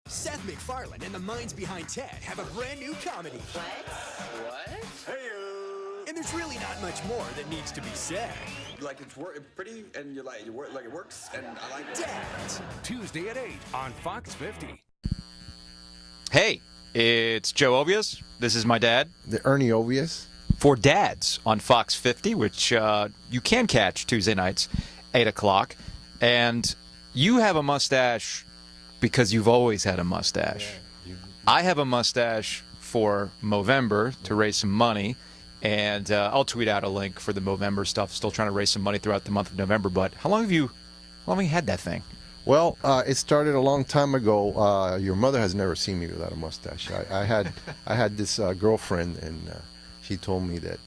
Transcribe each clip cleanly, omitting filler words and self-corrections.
Seth MacFarlane and the minds behind Ted have a brand new comedy. What? And there's really not much more that needs to be said. Like it's pretty, and you like it works, and I like it. Dads. Tuesday at 8 on Fox 50. Hey, it's Joe Ovias. This is my dad. The Ernie Ovias. For Dads on Fox 50, which you can catch Tuesday nights, 8 o'clock. And you have a mustache because you've always had a mustache. I have a mustache for Movember to raise some money. And I'll tweet out a link for the Movember stuff. Still trying to raise some money throughout the month of November. But how long have you had that thing? Well, it started a long time ago. Your mother has never seen me without a mustache. I had this girlfriend, and she told me that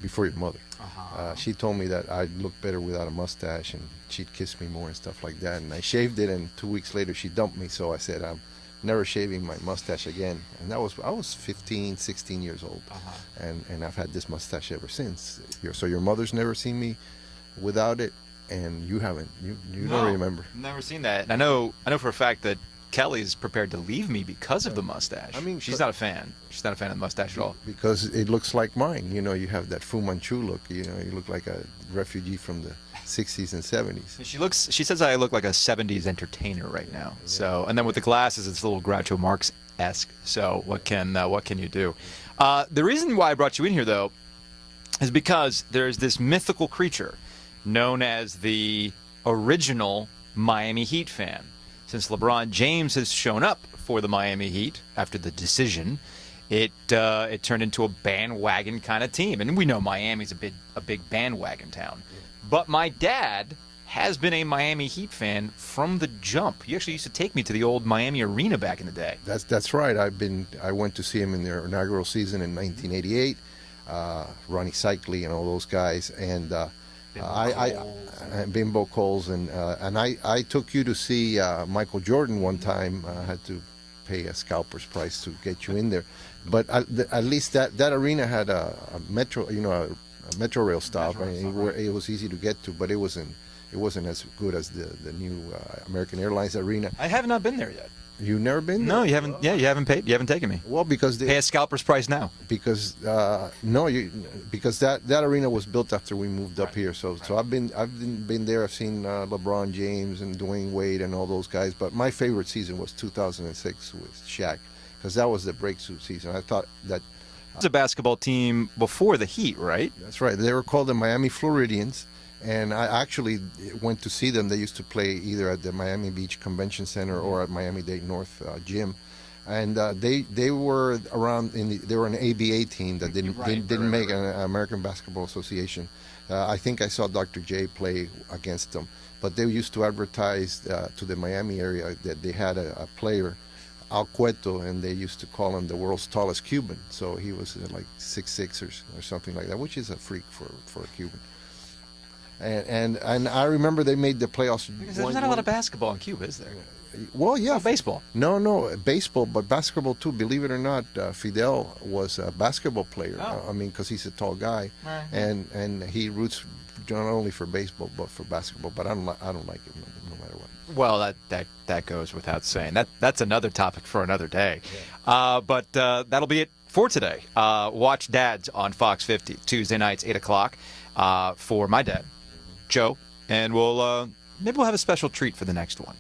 before your mother, she told me that I'd look better without a mustache, and she'd kiss me more and stuff like that. And I shaved it, and 2 weeks later she dumped me. So I said I'm never shaving my mustache again. And I was 15, 16 years old, and I've had this mustache ever since. So your mother's never seen me without it. And you haven't. You don't remember. Never seen that. And I know for a fact that Kelly's prepared to leave me because of the mustache. I mean, she's not a fan. She's not a fan of the mustache at all. Because it looks like mine. You know, you have that Fu Manchu look. You know, you look like a refugee from the 60s and 70s. She says I look like a 70s entertainer right now. So, and then with the glasses, it's a little Groucho Marx-esque. So what can you do? The reason why I brought you in here, though, is because there's this mythical creature known as the original Miami Heat fan. Since LeBron James has shown up for the Miami Heat after the decision, it turned into a bandwagon kind of team. And we know Miami's a big bandwagon town. But my dad has been a Miami Heat fan from the jump. He actually used to take me to the old Miami Arena back in the day. That's right. I went to see him in their inaugural season in 1988. Ronnie Cycli and all those guys, and Bimbo Coles, and I took you to see Michael Jordan one time. I had to pay a scalper's price to get you in there, but at least that arena had a metro, a metro rail stop. It was easy to get to, but it wasn't as good as the new American Airlines arena. I have not been there yet. You've never been there? No, you haven't. Yeah, you haven't paid. You haven't taken me. Well, because pay a scalper's price now. Because because that arena was built after we moved up here. So I've been there. I've seen LeBron James and Dwayne Wade and all those guys. But my favorite season was 2006 with Shaq, because that was the breakthrough season. I thought that It was a basketball team before the Heat, right? That's right. They were called the Miami Floridians. And I actually went to see them. They used to play either at the Miami Beach Convention Center or at Miami-Dade North gym, and they were around. They were an ABA team that didn't make an American Basketball Association. I think I saw Dr. J play against them, but they used to advertise to the Miami area that they had a player, Al Cueto, and they used to call him the world's tallest Cuban. So he was like 6'6" or something like that, which is a freak for a Cuban. And I remember they made the playoffs. Because there's not a lot of basketball in Cuba, is there? Well, yeah. Baseball. No, baseball, but basketball too. Believe it or not, Fidel was a basketball player. Oh. I mean, because he's a tall guy, Right. and he roots not only for baseball but for basketball. But I don't like it no matter what. Well, that goes without saying. That's another topic for another day. Yeah. But that'll be it for today. Watch Dads on Fox 50 Tuesday nights 8 o'clock for my dad, Joe, and maybe we'll have a special treat for the next one.